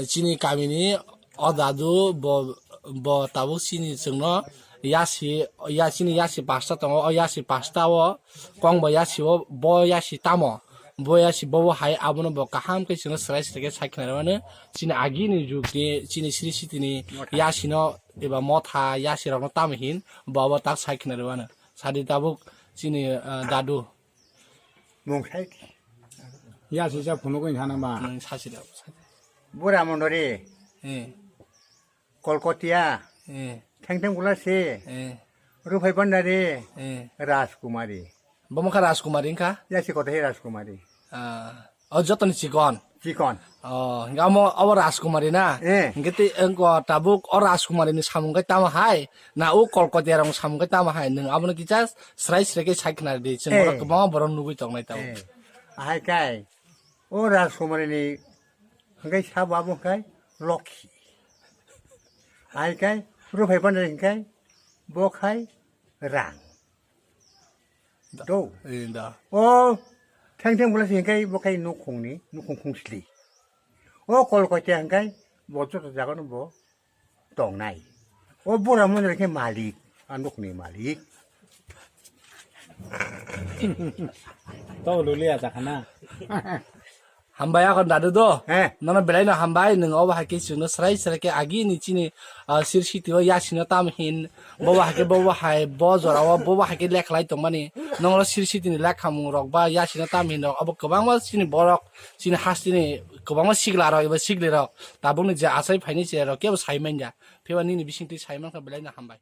chini kamini odadu bo tabuk chini chungno chini yasi pasta tongo o yasi pasta o kongbo yasi o bo yasi tamo bo yasi bo hai abono bo kaham ke chino srai srai ke saikna mane chini agini jugni chini sri sitini yasi no eba motha yasi rokno tamhin bo tak saikna mane sadi tabuk chini dadu 몽사이 야 진짜 분노가 하는 마. 사실이야. 부라몬노리 예. 콜코티아 예. 탱탱굴라시 예. 루파이반나리 예. 라스쿠마리 Bomo ka Rajkumarinka? 야시 코테히 라스쿠마리 Joton Chigon. 지콘 Nga mo awa Rajkumari na. Ngiti engko tabuk o Rajkumari ni samung ka tama hai. Na u kolkoti arang samung ka tama hai. Nung abon kita serai serake saikna di. Cengora kebama boron nubui tong nai tau. 아이 까이 오라 소머니 한가이 사바보 까이 로키 아이 까이 루파이반나리 까이 보카이 랑도 Inda. 오 탱탱굴라시 까이 보카이 누콩니 누콩콩슬리 오 콜코티아 한가이 뭐저도 작은 뭐 동나이 오 보라면 이렇게 말릭 안 누콩니 말릭 또 룰리야 자카나. Hambaya kon dadu do. 예 Nana belai na hambai nung awa hake chungno serai serake agi ni chini sirsi tiwa yasino tam hin bawa hai bo zorawa bawa hake leklai tong mani nonglo sirsi tini lekhamung rok ba yasino tam hin rok abo kobang ma chini borok chini hastini kobang ma sigla rok iba sigli rok tabung ni je asai phaini che rok kebo saiman ja pheba ni bisingti saiman ka belai na hambai